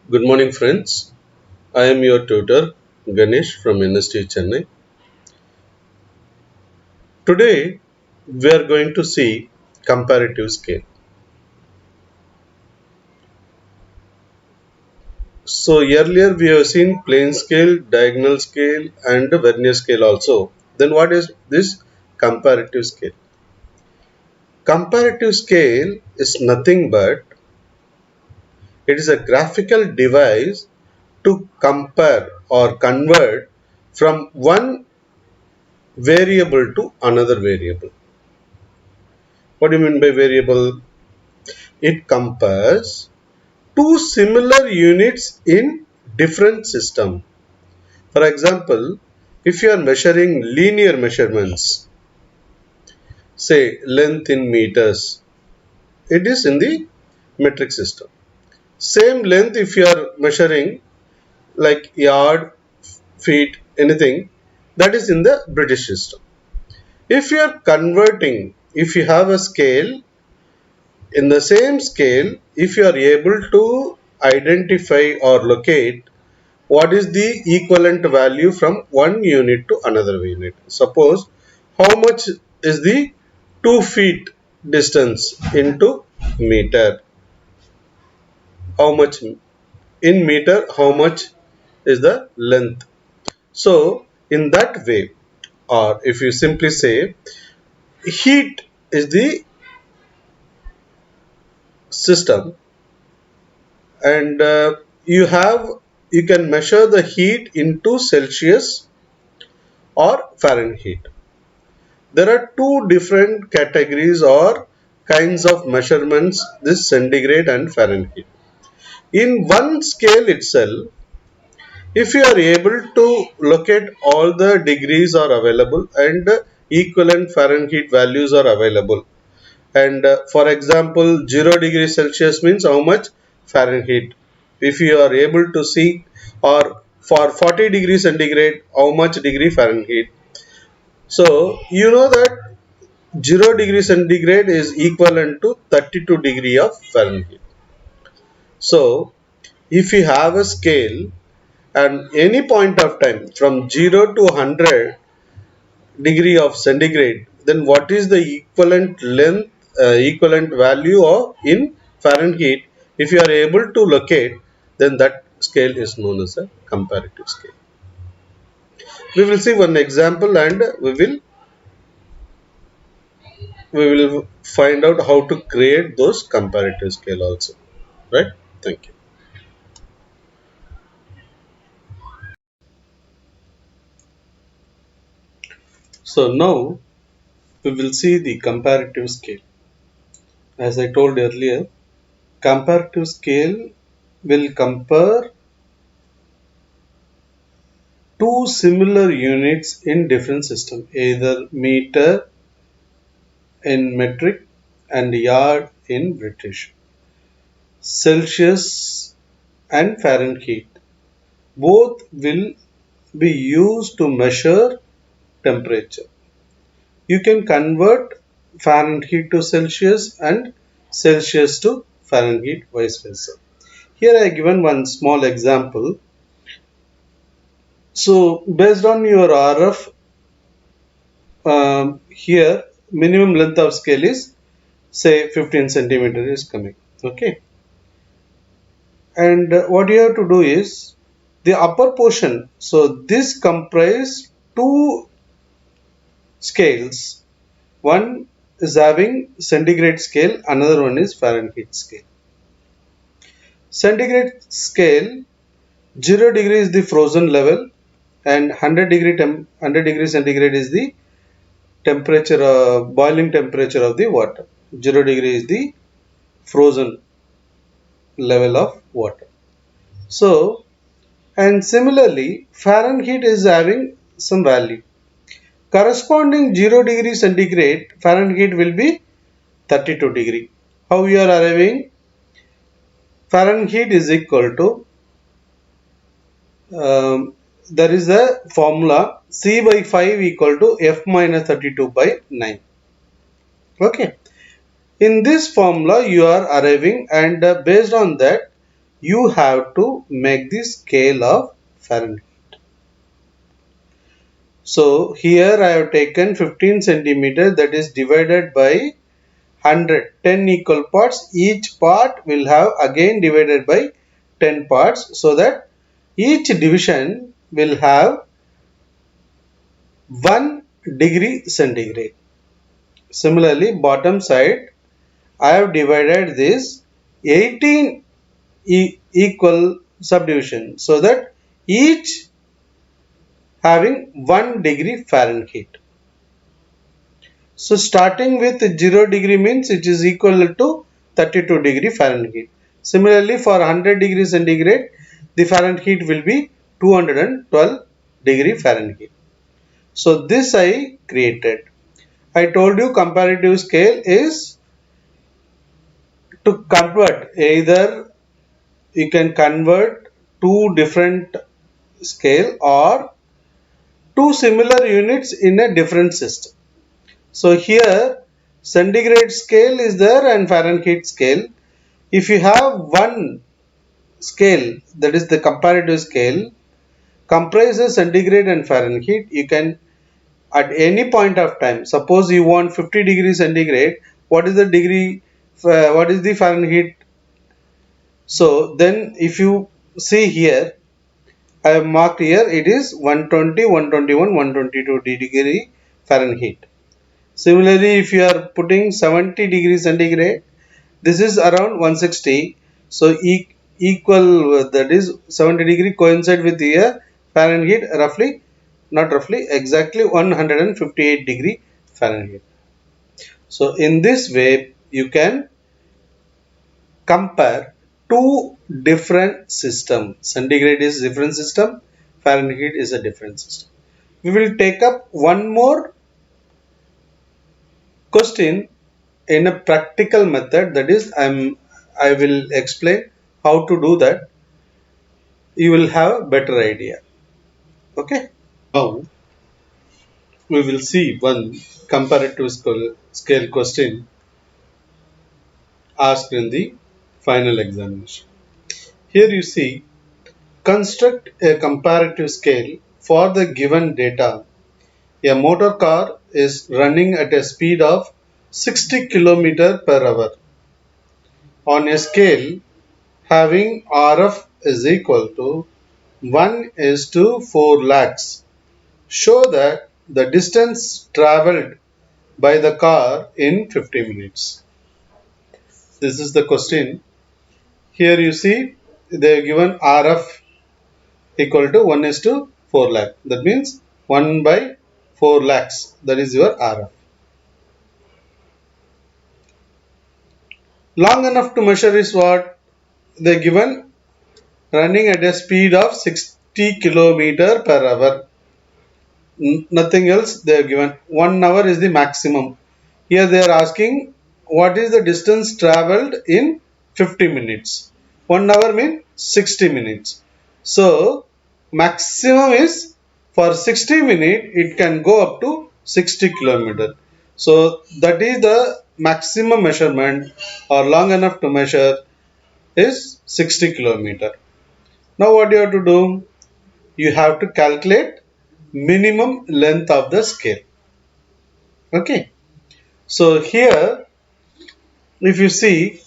Good morning, friends. I am your tutor Ganesh from NST Chennai. Today, we are going to see comparative scale. So, earlier we have seen plane scale, diagonal scale, and vernier scale also. Then, what is this comparative scale? Comparative scale is nothing but it is a graphical device to compare or convert from one variable to another variable. What do you mean by variable? It compares two similar units in different system. For example, if you are measuring linear measurements, say length in meters, it is in the metric system. Same length if you are measuring like yard, feet, anything, that is in the British system. If you are converting, if you have a scale, in the same scale, if you are able to identify or locate what is the equivalent value from one unit to another unit. Suppose how much is the 2 feet distance into meter, how much in meter, how much is the length. So in that way, or if you simply say heat is the system, and you can measure the heat into Celsius or Fahrenheit. There are two different categories or kinds of measurements, this centigrade and Fahrenheit. In one scale itself, if you are able to locate all the degrees are available and equivalent Fahrenheit values are available, and for example 0 degree Celsius means how much Fahrenheit, if you are able to see, or for 40 degree centigrade how much degree Fahrenheit. So you know that 0 degree centigrade is equivalent to 32 degree of Fahrenheit. So if you have a scale and any point of time from 0 to 100 degree of centigrade, then what is the equivalent length, equivalent value of in Fahrenheit? If you are able to locate, then that scale is known as a comparative scale. We will see one example, and we will find out how to create those comparative scale also, right? Thank you. So now we will see the comparative scale. As I told earlier, comparative scale will compare two similar units in different system, either meter in metric and yard in British, Celsius and Fahrenheit. Both will be used to measure temperature. You can convert Fahrenheit to Celsius and Celsius to Fahrenheit, vice versa. Here I given one small example. So based on your RF, here minimum length of scale is say 15 centimeter is coming. Okay, and what you have to do is the upper portion. So this comprise two scales. One is having centigrade scale, another one is Fahrenheit scale. Centigrade scale, 0 degree is the frozen level, and 100 degree centigrade is the temperature, boiling temperature of the water. 0 degree is the frozen level of water. So, and similarly Fahrenheit is having some value. Corresponding 0 degree centigrade Fahrenheit will be 32 degree. How we are arriving? Fahrenheit is equal to, there is a formula, C by 5 equal to F minus 32 by 9. Okay. In this formula you are arriving, and based on that you have to make the scale of Fahrenheit. So here I have taken 15 centimeter, that is divided by 100, 10 equal parts. Each part will have again divided by 10 parts, so that each division will have 1 degree centigrade. Similarly, bottom side I have divided this 18 equal subdivision, so that each having 1 degree Fahrenheit. So starting with 0 degree means it is equal to 32 degree Fahrenheit. Similarly, for 100 degree centigrade, the Fahrenheit will be 212 degree Fahrenheit. So this I created. I told you comparative scale is to convert, either you can convert two different scale or two similar units in a different system. So here centigrade scale is there and Fahrenheit scale. If you have one scale, that is the comparative scale, comprises centigrade and Fahrenheit, you can at any point of time, suppose you want 50 degrees centigrade, what is the degree, what is the Fahrenheit? So then if you see here, I have marked here, it is 120, 121, 122 degree Fahrenheit. Similarly, if you are putting 70 degrees centigrade, this is around 160. So equal, that is 70 degree coincide with here Fahrenheit, roughly, not roughly, exactly 158 degree Fahrenheit. So in this way you can compare two different systems. Centigrade is different system, Fahrenheit is a different system. We will take up one more question in a practical method, that is I will explain how to do that. You will have a better idea. Okay. Now we will see one comparative scale question asked in the final examination. Here you see, construct a comparative scale for the given data. A motor car is running at a speed of 60 km per hour on a scale having RF is equal to 1 is to 4 lakhs. Show that the distance travelled by the car in 50 minutes. This is the question. Here you see they have given RF equal to 1 is to 4 lakh. That means 1 by 4 lakhs. That is your RF. Long enough to measure is what? They given running at a speed of 60 kilometer per hour. Nothing else they have given. 1 hour is the maximum. Here they are asking what is the distance travelled in 50 minutes. 1 hour means 60 minutes. So maximum is for 60 minutes it can go up to 60 kilometer. So that is the maximum measurement, or long enough to measure is 60 kilometer. Now what you have to do? You have to calculate minimum length of the scale. Okay. So here if you see,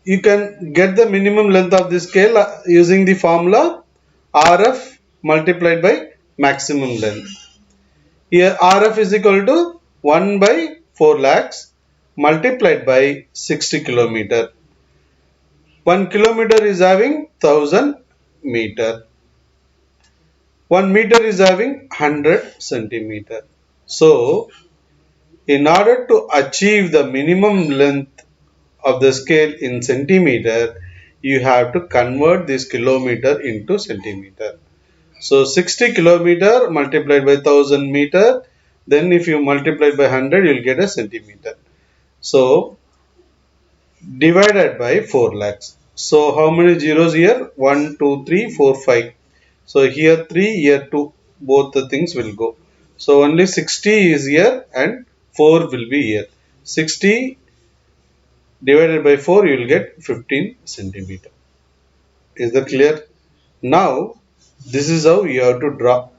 you can get the minimum length of the scale using the formula RF multiplied by maximum length. Here RF is equal to 1 by 4 lakhs multiplied by 60 kilometer. 1 kilometer is having 1000 meter. 1 meter is having 100 centimeter. So in order to achieve the minimum length of the scale in centimeter, you have to convert this kilometer into centimeter. So 60 kilometer multiplied by 1000 meter, then if you multiply by 100 you will get a centimeter. So divided by 4 lakhs. So how many zeros here? 1, 2, 3, 4, 5. So here 3, here 2, both the things will go. So only 60 is here and 4 will be here. 60 divided by 4, you will get 15 centimeter. Is that clear? Now, this is how you have to draw.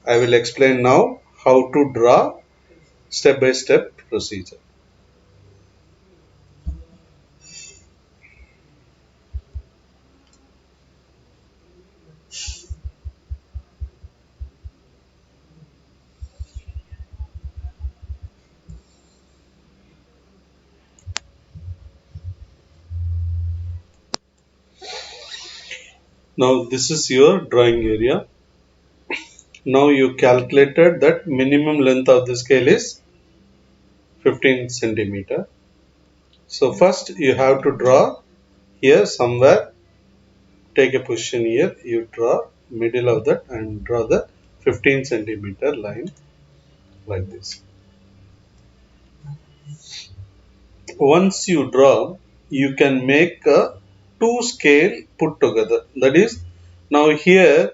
I will explain now how to draw step by step procedure. Now, this is your drawing area. Now, you calculated that minimum length of the scale is 15 centimeter. So, first you have to draw here somewhere. Take a position here. You draw middle of that and draw the 15 centimeter line like this. Once you draw, you can make a two scale put together. That is, now here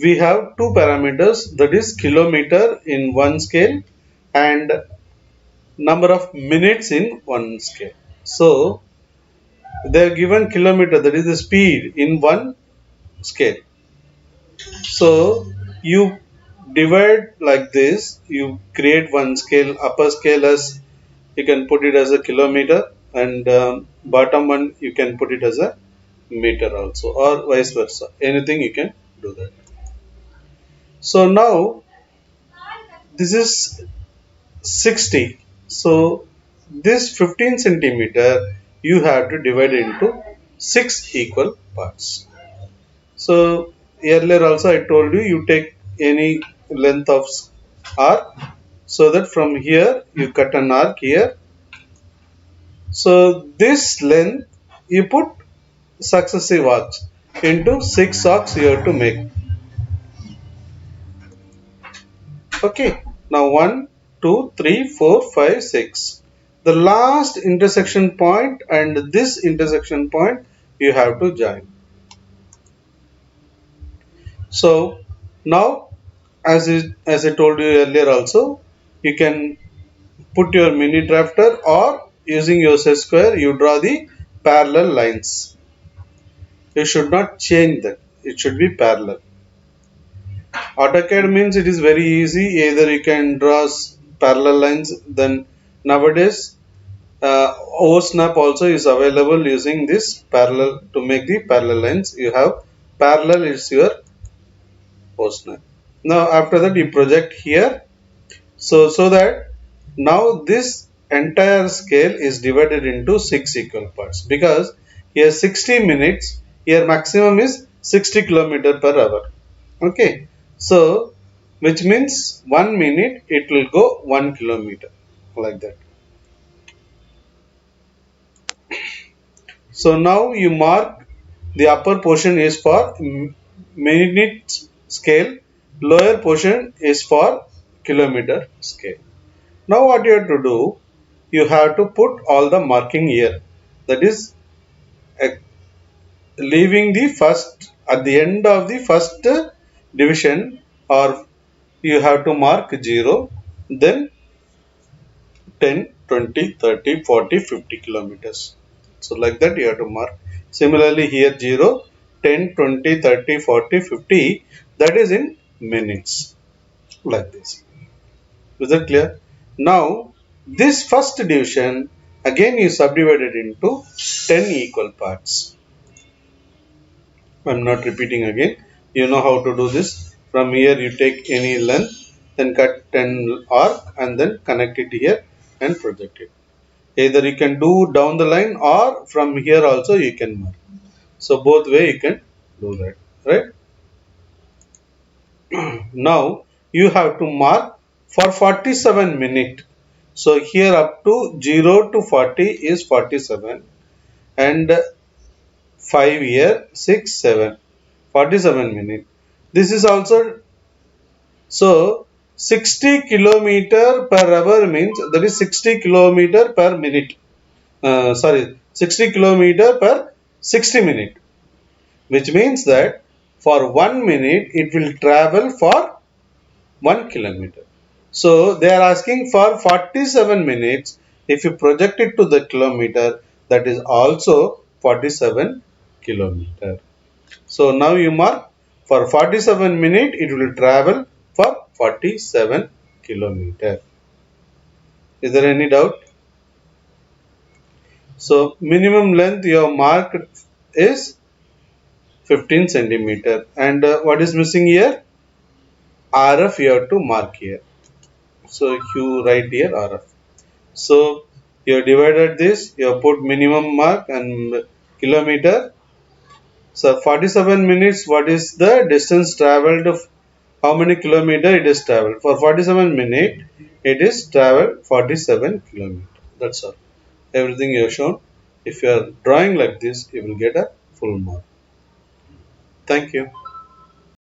we have two parameters, that is kilometer in one scale and number of minutes in one scale. So they are given kilometer, that is the speed in one scale. So you divide like this, you create one scale, upper scale as you can put it as a kilometer and bottom one you can put it as a meter also, or vice versa, anything you can do that. So now this is 60, so this 15 centimeter you have to divide into 6 equal parts. So earlier also I told you, you take any length of arc, so that from here you cut an arc here. So this length you put successive arcs into 6 arcs you have to make. Okay. Now 1, 2, 3, 4, 5, 6. The last intersection point and this intersection point you have to join. So now as I told you earlier also, you can put your mini drafter or using your set square you draw the parallel lines. You should not change that. It should be parallel. AutoCAD means it is very easy. Either you can draw parallel lines. Then nowadays OSnap also is available using this parallel to make the parallel lines. You have parallel is your OSnap. Now after that you project here. So that now this entire scale is divided into 6 equal parts, because here 60 minutes, here maximum is 60 kilometer per hour. Okay, so which means 1 minute it will go 1 kilometer like that. So now you mark the upper portion is for minute scale, lower portion is for kilometer scale. Now what you have to do, you have to put all the marking here. That is uh, leaving the first at the end of the first division, or you have to mark 0, then 10, 20, 30, 40, 50 kilometers. So like that you have to mark. Similarly here 0, 10, 20, 30, 40, 50, that is in minutes like this. Is that clear? Now this first division again you subdivide it into 10 equal parts. I am not repeating again. You know how to do this. From here you take any length, then cut 10 arc and then connect it here and project it. Either you can do down the line or from here also you can mark. So both way you can do that, right? Now you have to mark for 47 minutes. So here up to 0 to 40 is 47 and 5 here 6 7 47 minutes. This is also, so 60 kilometer per hour means that is 60 kilometer per minute. Sorry, 60 kilometer per 60 minute, which means that for 1 minute it will travel for 1 kilometer. So they are asking for 47 minutes. If you project it to the kilometer, that is also 47 kilometer. So now you mark for 47 minutes it will travel for 47 kilometer. Is there any doubt? So minimum length you have marked is 15 centimeter, and what is missing here? RF you have to mark here. So you write here RF. So you have divided this, you have put minimum mark and kilometer. So 47 minutes, what is the distance traveled? How many kilometer it is traveled? For 47 minutes, it is traveled 47 kilometer. That's all. Everything you have shown. If you are drawing like this, you will get a full mark. Thank you.